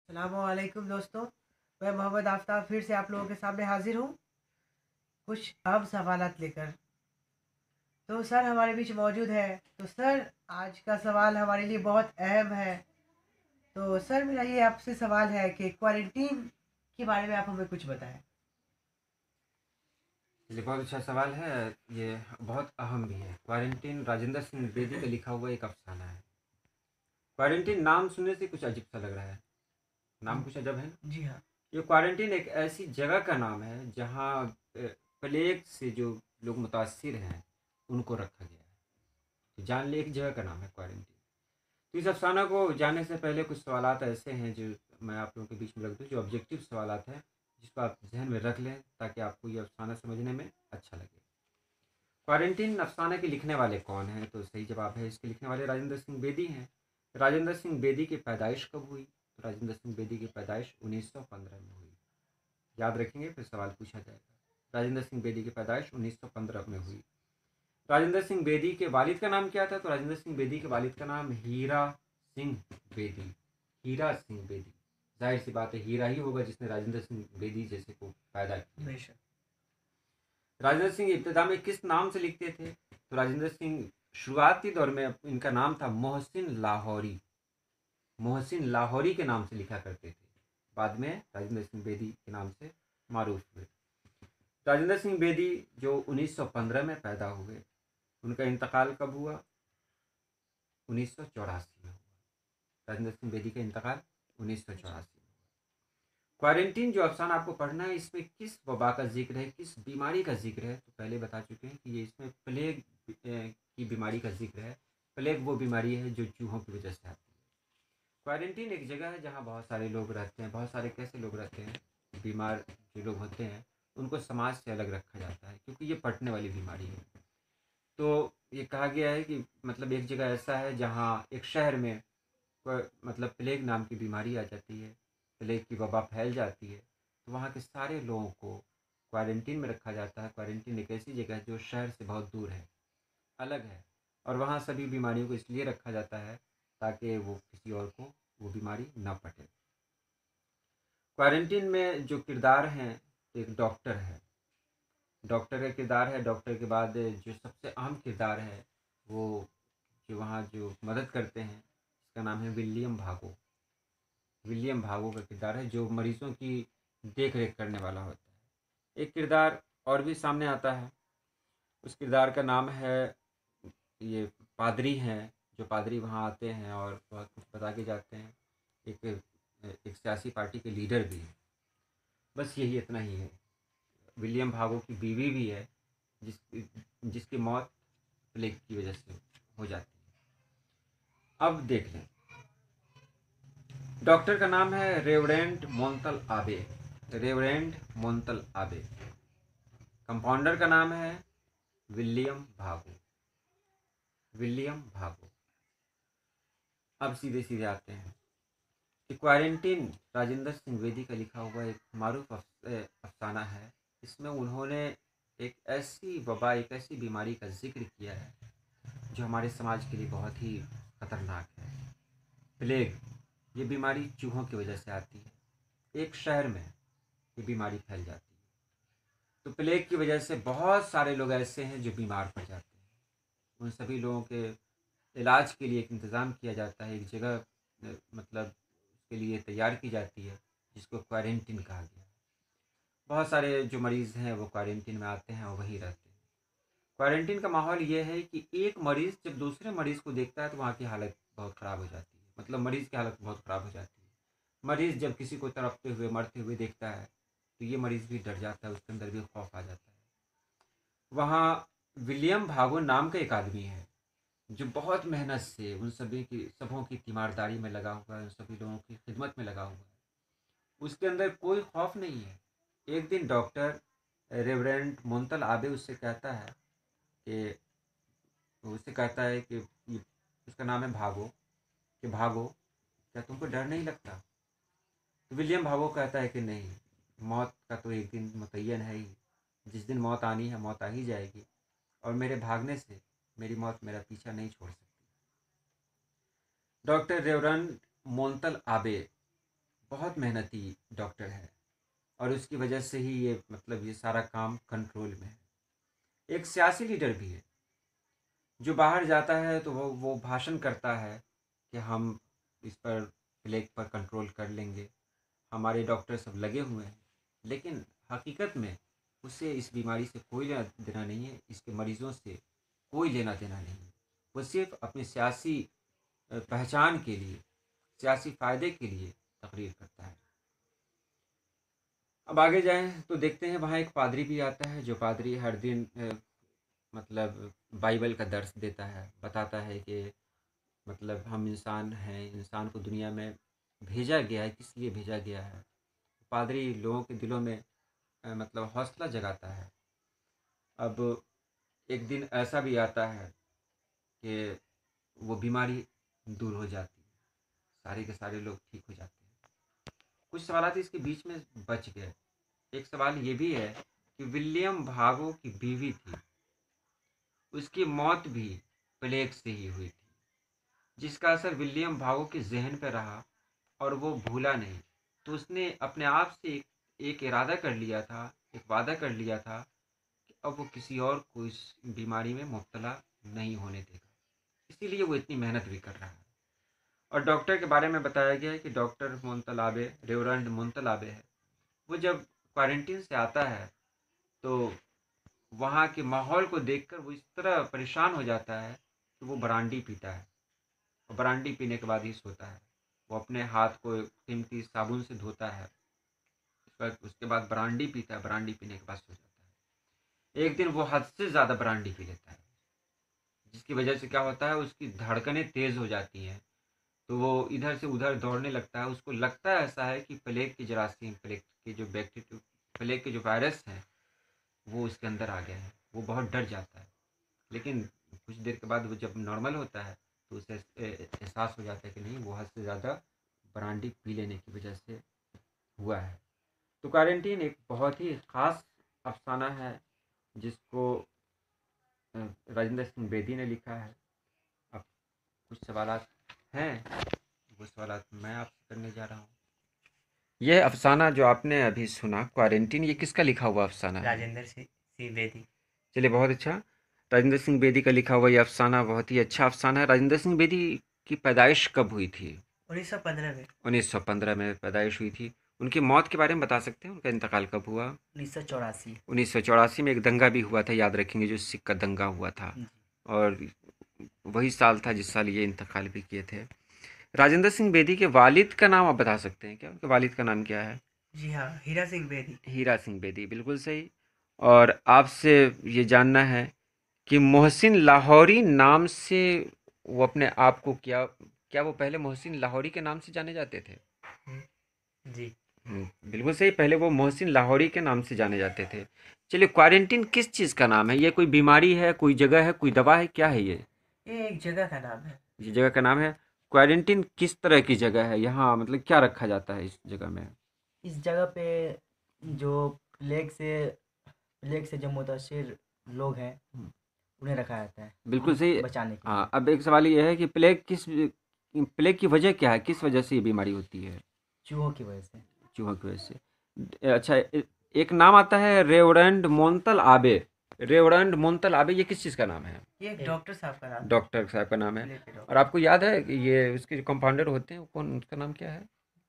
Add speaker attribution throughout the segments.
Speaker 1: अस्सलामुअलैकुम दोस्तों। मैं मोहम्मद आफ्ताब फिर से आप लोगों के सामने हाजिर हूँ कुछ अहम सवालात लेकर। तो सर हमारे बीच मौजूद है। तो सर आज का सवाल हमारे लिए बहुत अहम है। तो सर मेरा ये आपसे सवाल है कि क्वारंटीन के बारे में आप हमें कुछ बताएं।
Speaker 2: ये बहुत अच्छा सवाल है। ये बहुत अहम भी है। क्वारंटीन राजेंद्र सिंह बेदी का लिखा हुआ एक अफसाना है। क्वारंटीन नाम सुनने से कुछ अजीब सा लग रहा है। नाम कुछ अजब है ना।
Speaker 1: जी हाँ।
Speaker 2: ये क्वारंटीन एक ऐसी जगह का नाम है जहाँ प्लेग से जो लोग मुतासिर हैं उनको रखा गया है। तो जान ले, एक जगह का नाम है क्वारंटीन। तो इस अफसाना को जानने से पहले कुछ सवालात ऐसे हैं जो मैं आप लोगों के बीच में रख दूँ, जो ऑब्जेक्टिव सवालात हैं, जिसको आप जहन में रख लें ताकि आपको ये अफसाना समझने में अच्छा लगे। क्वारंटीन अफसाने के लिखने वाले कौन हैं? तो सही जवाब है, इसके लिखने वाले राजेंद्र सिंह बेदी हैं। राजेंद्र सिंह बेदी की पैदाइश कब हुई? तो राजेंद्र सिंह बेदी की पैदाइश 1915 में हुई। याद रखेंगे, फिर सवाल पूछा जाएगा। राजेंद्र सिंह बेदी की पैदाइश 1915 में हुई। राजेंद्र सिंह बेदी के वालिद का नाम क्या था? तो राजेंद्र सिंह बेदी के वालिद का नाम हीरा सिंह बेदी। हीरा सिंह बेदी। जाहिर सी बात है, हीरा ही होगा जिसने राजेंद्र सिंह बेदी जैसे को पैदा किया।
Speaker 1: बेशक।
Speaker 2: राजेंद्र सिंह इब्तदा में किस नाम से लिखते थे? तो राजेंद्र सिंह शुरुआती दौर में इनका नाम था मोहसिन लाहौरी। मोहसिन लाहौरी के नाम से लिखा करते थे। बाद में राजेंद्र सिंह बेदी के नाम से मारूफ हुए। राजेंद्र सिंह बेदी जो 1915 में पैदा हुए, उनका इंतकाल कब हुआ? 1984 में हुआ। राजेंद्र सिंह बेदी का इंतकाल 1984 में। क्वारंटीन जो अफसाना आपको पढ़ना है, इसमें किस वबा का जिक्र है, किस बीमारी का जिक्र है? तो पहले बता चुके हैं कि ये इसमें प्लेग की बीमारी का जिक्र है। प्लेग वो बीमारी है जो चूहों की वजह से आती है। क्वारंटीन एक जगह है जहाँ बहुत सारे लोग रहते हैं। बहुत सारे कैसे लोग रहते हैं? बीमार जो लोग होते हैं उनको समाज से अलग रखा जाता है, क्योंकि ये पटने वाली बीमारी है। तो ये कहा गया है कि मतलब एक जगह ऐसा है जहाँ एक शहर में मतलब प्लेग नाम की बीमारी आ जाती है, प्लेग की वबा फैल जाती है, तो वहाँ के सारे लोगों को क्वारंटीन में रखा जाता है। क्वारंटीन एक ऐसी जगह है जो शहर से बहुत दूर है, अलग है, और वहाँ सभी बीमारियों को इसलिए रखा जाता है ताकि वो किसी और को वो बीमारी ना पटे। क्वारंटीन में जो किरदार हैं, एक डॉक्टर है। डॉक्टर का किरदार है। डॉक्टर के बाद जो सबसे अहम किरदार है वो जो वहाँ जो मदद करते हैं, इसका नाम है विलियम भागो। विलियम भागो का किरदार है जो मरीजों की देख रेख करने वाला होता है। एक किरदार और भी सामने आता है। उस किरदार का नाम है, ये पादरी हैं, जो पादरी वहाँ आते हैं और बहुत कुछ बता के जाते हैं। एक एक सियासी पार्टी के लीडर भी हैं। बस यही इतना ही है। विलियम भागो की बीवी भी है, जिस जिसकी मौत प्लेग की वजह से हो जाती है। अब देख लें। डॉक्टर का नाम है रेवरेंड मोंतल आबे। रेवरेंड मोंतल आबे। कंपाउंडर का नाम है विलियम भागो। विलियम भागो। अब सीधे सीधे आते हैं कि क्वारंटीन राजेंद्र सिंह बेदी का लिखा हुआ एक मारूफ अफसाना है। इसमें उन्होंने एक ऐसी वबा, एक ऐसी बीमारी का जिक्र किया है जो हमारे समाज के लिए बहुत ही खतरनाक है। प्लेग। ये बीमारी चूहों की वजह से आती है। एक शहर में ये बीमारी फैल जाती है। तो प्लेग की वजह से बहुत सारे लोग ऐसे हैं जो बीमार पड़ जाते हैं। उन सभी लोगों के इलाज के लिए एक इंतज़ाम किया जाता है। एक जगह मतलब उसके लिए तैयार की जाती है, जिसको क्वारंटीन कहा गया है। बहुत सारे जो मरीज़ हैं वो क्वारंटीन में आते हैं और वहीं रहते हैं। क्वारंटीन का माहौल ये है कि एक मरीज़ जब दूसरे मरीज़ को देखता है तो वहाँ की हालत बहुत ख़राब हो जाती है। मतलब मरीज़ की हालत बहुत ख़राब हो जाती है। मरीज़ जब किसी को तड़पते हुए, मरते हुए देखता है तो ये मरीज़ भी डर जाता है, उसके अंदर भी खौफ आ जाता है। वहाँ विलियम भागो नाम का एक आदमी है जो बहुत मेहनत से उन सभी की सबों की तीमारदारी में लगा हुआ है, उन सभी लोगों की खिदमत में लगा हुआ है। उसके अंदर कोई खौफ नहीं है। एक दिन डॉक्टर रेवरेंड मोंतल आबे उससे कहता है कि उसका नाम है भागो, कि भागो, क्या तुमको डर नहीं लगता? तो विलियम भागो कहता है कि नहीं, मौत का तो एक दिन मुतय्यन है ही। जिस दिन मौत आनी है मौत आ ही जाएगी, और मेरे भागने से मेरी मौत मेरा पीछा नहीं छोड़ सकती। डॉक्टर रेवरन मोंतल आबे बहुत मेहनती डॉक्टर है और उसकी वजह से ही ये मतलब ये सारा काम कंट्रोल में है। एक सियासी लीडर भी है जो बाहर जाता है तो वो भाषण करता है कि हम इस पर प्लेग पर कंट्रोल कर लेंगे, हमारे डॉक्टर सब लगे हुए हैं, लेकिन हकीकत में उसे इस बीमारी से कोई लेना देना नहीं है, इसके मरीजों से कोई लेना देना नहीं है। वो सिर्फ अपनी सियासी पहचान के लिए, सियासी फ़ायदे के लिए तकरीर करता है। अब आगे जाएं तो देखते हैं वहाँ एक पादरी भी आता है, जो पादरी हर दिन मतलब बाइबल का दर्स देता है, बताता है कि मतलब हम इंसान हैं, इंसान को दुनिया में भेजा गया है, किस लिए भेजा गया है। पादरी लोगों के दिलों में मतलब हौसला जगाता है। अब एक दिन ऐसा भी आता है कि वो बीमारी दूर हो जाती है, सारे के सारे लोग ठीक हो जाते हैं। कुछ सवालात इसके बीच में बच गए। एक सवाल ये भी है कि विलियम भागो की बीवी थी, उसकी मौत भी प्लेग से ही हुई थी, जिसका असर विलियम भागो के जहन पर रहा और वो भूला नहीं। तो उसने अपने आप से एक इरादा कर लिया था, एक वादा कर लिया था कि अब वो किसी और को इस बीमारी में मुब्तला नहीं होने देगा। इसीलिए वो इतनी मेहनत भी कर रहा है। और डॉक्टर के बारे में बताया गया है कि डॉक्टर मोंतलाबे, रेवरेंड मोंतलाबे है, वो जब क्वारंटीन से आता है तो वहाँ के माहौल को देखकर वो इस तरह परेशान हो जाता है कि वो ब्रांडी पीता है और ब्रांडी पीने के बाद ही सोता है। वो अपने हाथ को कीमती साबुन से धोता है, उसके बाद ब्रांडी पीता है, ब्रांडी पीने के बाद सो जाता है। एक दिन वो हद से ज़्यादा ब्रांडी पी लेता है, जिसकी वजह से क्या होता है, उसकी धड़कनें तेज़ हो जाती हैं, तो वो इधर से उधर दौड़ने लगता है। उसको लगता है ऐसा है कि प्लेग की जरासीम, प्लेग के जो बैक्टीरिया, प्लेग के जो वायरस हैं वो उसके अंदर आ गए हैं। वो बहुत डर जाता है, लेकिन कुछ देर के बाद वो जब नॉर्मल होता है तो उसे एहसास हो जाता है कि नहीं, वो हद से ज़्यादा ब्रांडी पी लेने की वजह से हुआ है। तो क्वारंटीन एक बहुत ही ख़ास अफसाना है जिसको राजेंद्र सिंह बेदी ने लिखा है। अब कुछ सवालात हैं, वो सवालात मैं आपसे करने जा रहा हूँ। यह अफसाना जो आपने अभी सुना क्वारंटीन, ये किसका लिखा हुआ अफसाना है?
Speaker 1: राजेंद्र सिंह बेदी।
Speaker 2: चलिए, बहुत अच्छा। राजेंद्र सिंह बेदी का लिखा हुआ ये अफसाना बहुत ही अच्छा अफसाना है। राजेंद्र सिंह बेदी की पैदाइश कब हुई थी?
Speaker 1: 1915 में।
Speaker 2: 1915 में पैदाइश हुई थी। उनकी मौत के बारे में बता सकते हैं, उनका इंतकाल कब हुआ?
Speaker 1: 1984।
Speaker 2: 1984 में एक दंगा भी हुआ था, याद रखेंगे, जो सिख का दंगा हुआ था, और वही साल था जिस साल ये इंतकाल भी किए थे। राजेंद्र सिंह बेदी के वालिद का नाम आप बता सकते हैं क्या? उनके वालिद का नाम क्या है?
Speaker 1: जी हाँ, हीरा सिंह बेदी।
Speaker 2: हीरा सिंह बेदी, बिल्कुल सही। और आपसे ये जानना है कि मोहसिन लाहौरी नाम से वो अपने आप को क्या क्या वो पहले मोहसिन लाहौरी के नाम से जाने जाते थे?
Speaker 1: जी
Speaker 2: बिल्कुल सही, पहले वो मोहसिन लाहौरी के नाम से जाने जाते थे। चलिए, क्वारंटीन किस चीज़ का नाम है? ये कोई बीमारी है, कोई जगह है, कोई दवा है, क्या है ये?
Speaker 1: ये एक जगह का नाम है।
Speaker 2: ये जगह का नाम है। क्वारंटीन किस तरह की जगह है? यहाँ मतलब क्या रखा जाता है इस जगह में?
Speaker 1: इस जगह पे जो प्लेग से जो मुतासिर लोग हैं उन्हें रखा जाता है
Speaker 2: बिल्कुल सही।
Speaker 1: बचाने के लिए।
Speaker 2: हाँ, अब एक सवाल ये है कि प्लेग की वजह क्या है? किस वजह से ये बीमारी होती है?
Speaker 1: चूहों की वजह से।
Speaker 2: चूहों की वजह से। अच्छा, एक नाम आता है रेवरेंड मोंतल आबे। रेवरेंड मोंतल आबे, ये किस चीज़ का नाम है?
Speaker 1: ये एक डॉक्टर साहब का नाम है।
Speaker 2: डॉक्टर साहब का नाम है।
Speaker 1: प्लेग के डॉक्टर।
Speaker 2: और आपको याद है कि ये उसके जो कंपाउंडर होते हैं वो कौन, उनका नाम क्या है?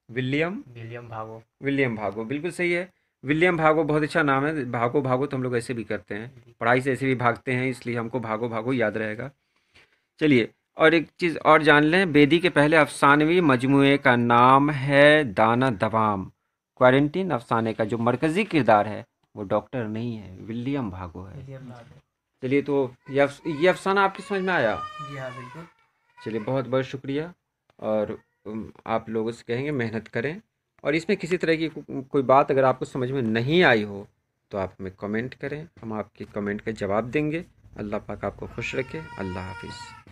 Speaker 1: विलियम भागो।
Speaker 2: विलियम भागो, बिल्कुल सही है। विलियम भागो बहुत अच्छा नाम है। भागो भागो तो हम लोग ऐसे भी करते हैं, पढ़ाई से ऐसे भी भागते हैं, इसलिए हमको भागो भागो याद रहेगा। चलिए, और एक चीज़ और जान लें, बेदी के पहले अफसानवी मजमूए का नाम है दाना दवाम। क्वारंटीन अफसाने का जो मरकज़ी किरदार है वो डॉक्टर नहीं है, विलियम भागो है।
Speaker 1: विलियम भागो।
Speaker 2: चलिए, तो ये अफसाना आपकी समझ में आया?
Speaker 1: जी हाँ, बिल्कुल।
Speaker 2: चलिए, बहुत बहुत शुक्रिया। और आप लोगों से कहेंगे मेहनत करें, और इसमें किसी तरह की कोई बात अगर आपको समझ में नहीं आई हो तो आप हमें कमेंट करें, हम आपके कमेंट का जवाब देंगे। अल्लाह पाक आपको खुश रखे। अल्लाह हाफिज़।